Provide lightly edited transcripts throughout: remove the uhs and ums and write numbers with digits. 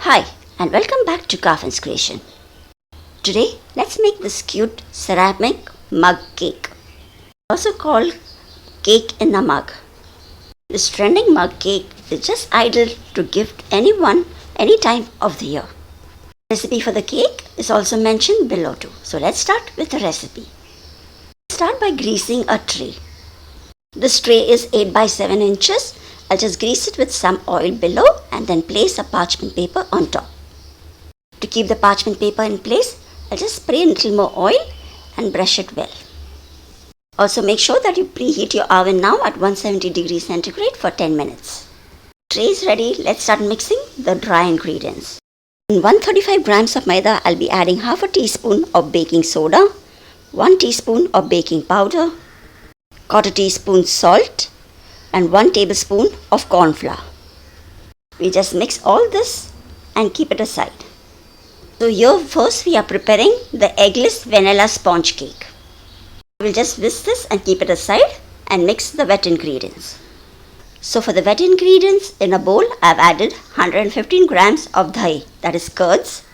Hi and welcome back to Garfin's creation. Today let's make this cute ceramic mug cake, also called cake in a mug. This trending mug cake is just ideal to gift anyone any time of the year. The recipe for the cake is also mentioned below too. So let's start with the recipe. Start by greasing a tray. This tray is 8 by 7 inches. I'll just grease it with some oil below and then place a parchment paper on top. To keep the parchment paper in place, I'll just spray a little more oil and brush it well. Also make sure that you preheat your oven now at 170 degrees centigrade for 10 minutes. Tray is ready. Let's start mixing the dry ingredients. In 135 grams of maida, I'll be adding half a teaspoon of baking soda, 1 teaspoon of baking powder, quarter teaspoon salt, and 1 tablespoon of corn flour. We just mix all this and keep it aside. So here first we are preparing the eggless vanilla sponge cake. We'll just whisk this and keep it aside and mix the wet ingredients. So for the wet ingredients, in a bowl I've added 115 grams of dahi, that is curds,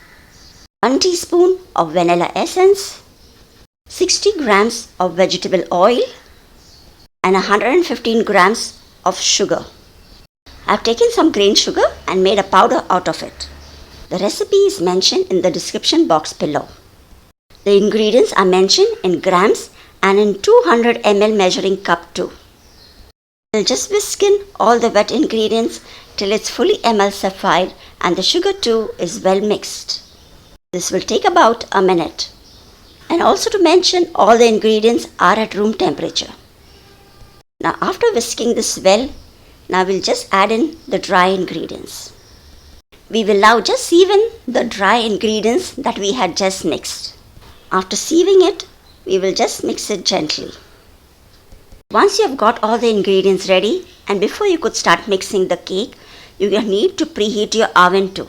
1 teaspoon of vanilla essence, 60 grams of vegetable oil, and 115 grams of sugar. I've taken some grain sugar and made a powder out of it. The recipe is mentioned in the description box below. The ingredients are mentioned in grams and in 200 ml measuring cup too. We'll just whisk in all the wet ingredients till it's fully emulsified and the sugar too is well mixed. This will take about a minute. And also to mention, all the ingredients are at room temperature. Now after whisking this well, now we'll just add in the dry ingredients. We will now just sieve in the dry ingredients that we had just mixed. After sieving it, we will just mix it gently. Once you have got all the ingredients ready, and before you could start mixing the cake, you will need to preheat your oven too.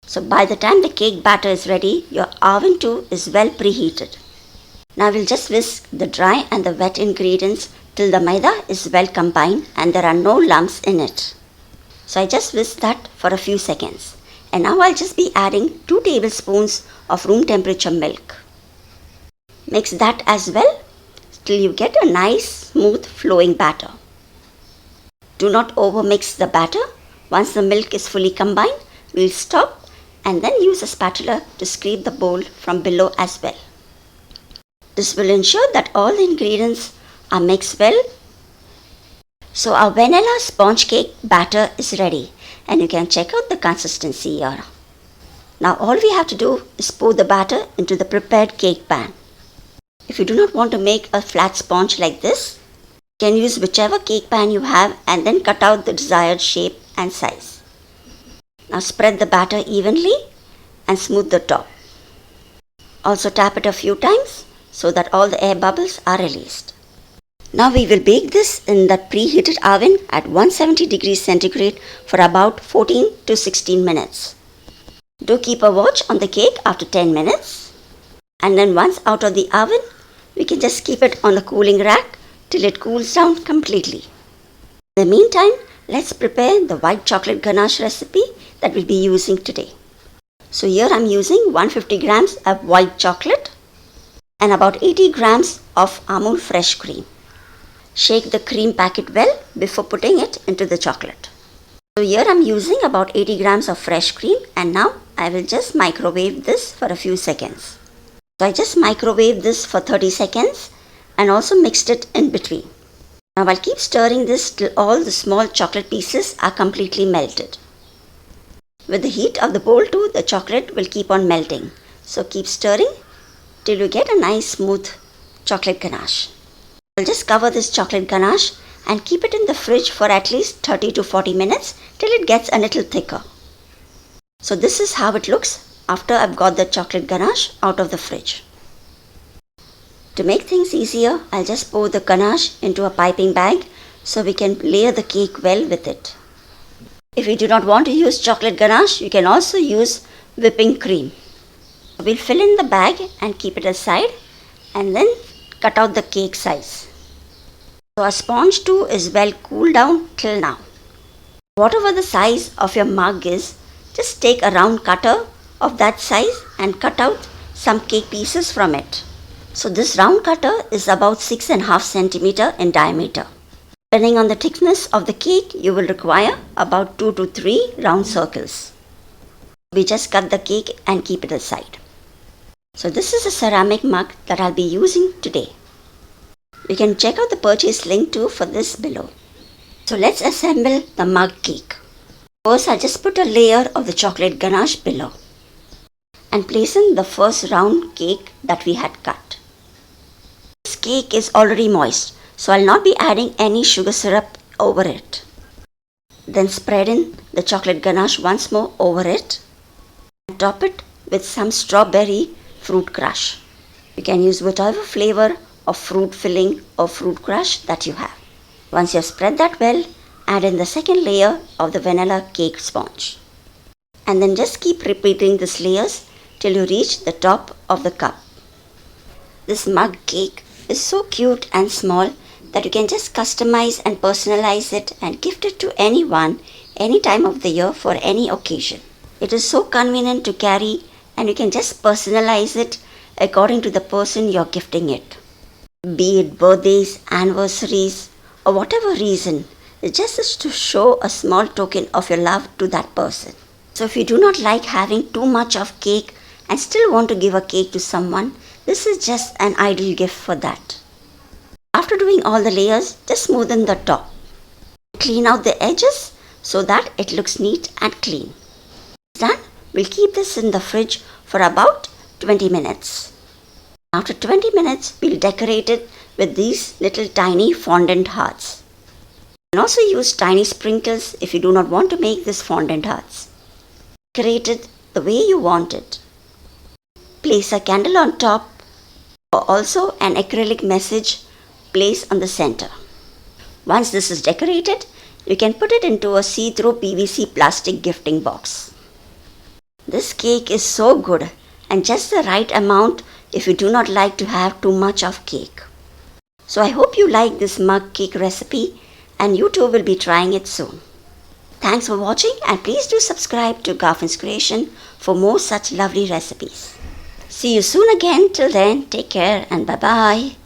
So by the time the cake batter is ready, your oven too is well preheated. Now we'll just whisk the dry and the wet ingredients till the maida is well combined and there are no lumps in it. So I just whisked that for a few seconds. And now I'll just be adding 2 tablespoons of room temperature milk. Mix that as well till you get a nice smooth flowing batter. Do not overmix the batter. Once the milk is fully combined, we'll stop and then use a spatula to scrape the bowl from below as well. This will ensure that all the ingredients are mixed well. So our vanilla sponge cake batter is ready and you can check out the consistency here. Now all we have to do is pour the batter into the prepared cake pan. If you do not want to make a flat sponge like this, you can use whichever cake pan you have and then cut out the desired shape and size. Now spread the batter evenly and smooth the top. Also tap it a few times so that all the air bubbles are released. Now we will bake this in that preheated oven at 170 degrees centigrade for about 14 to 16 minutes. Do keep a watch on the cake after 10 minutes. And then once out of the oven, we can just keep it on the cooling rack till it cools down completely. In the meantime, let's prepare the white chocolate ganache recipe that we'll be using today. So here I'm using 150 grams of white chocolate and about 80 grams of Amul fresh cream. Shake the cream packet well before putting it into the chocolate. So here I'm using about 80 grams of fresh cream and now I will just microwave this for a few seconds. So I just microwaved this for 30 seconds and also mixed it in between. Now I'll keep stirring this till all the small chocolate pieces are completely melted. With the heat of the bowl too, the chocolate will keep on melting. So keep stirring till you get a nice smooth chocolate ganache. I'll just cover this chocolate ganache and keep it in the fridge for at least 30 to 40 minutes till it gets a little thicker. So this is how it looks after I've got the chocolate ganache out of the fridge. To make things easier, I'll just pour the ganache into a piping bag so we can layer the cake well with it. If you do not want to use chocolate ganache, you can also use whipping cream. We'll fill in the bag and keep it aside and then cut out the cake size. So our sponge too is well cooled down till now. Whatever the size of your mug is, just take a round cutter of that size and cut out some cake pieces from it. So this round cutter is about 6.5 centimeter in diameter. Depending on the thickness of the cake, you will require about 2 to 3 round circles. We just cut the cake and keep it aside. So this is a ceramic mug that I'll be using today. You can check out the purchase link too for this below. So let's assemble the mug cake. First, I'll just put a layer of the chocolate ganache below and place in the first round cake that we had cut. This cake is already moist, so I'll not be adding any sugar syrup over it. Then spread in the chocolate ganache once more over it and top it with some strawberry fruit crush. You can use whatever flavor of fruit filling or fruit crush that you have. Once you have spread that well, add in the second layer of the vanilla cake sponge. And then just keep repeating these layers till you reach the top of the cup. This mug cake is so cute and small that you can just customize and personalize it and gift it to anyone any time of the year for any occasion. It is so convenient to carry and you can just personalize it according to the person you're gifting it. Be it birthdays, anniversaries, or whatever reason, it's just to show a small token of your love to that person. So if you do not like having too much of cake and still want to give a cake to someone, this is just an ideal gift for that. After doing all the layers, just smoothen the top. Clean out the edges so that it looks neat and clean. Done, we'll keep this in the fridge for about 20 minutes. After 20 minutes, we'll decorate it with these little tiny fondant hearts. You can also use tiny sprinkles if you do not want to make this fondant hearts. Decorate it the way you want it. Place a candle on top or also an acrylic message placed on the center. Once this is decorated, you can put it into a see-through PVC plastic gifting box. This cake is so good and just the right amount if you do not like to have too much of cake. So I hope you like this mug cake recipe and you too will be trying it soon. Thanks for watching and please do subscribe to Garfin's Creation for more such lovely recipes. See you soon again. Till then, take care and bye-bye.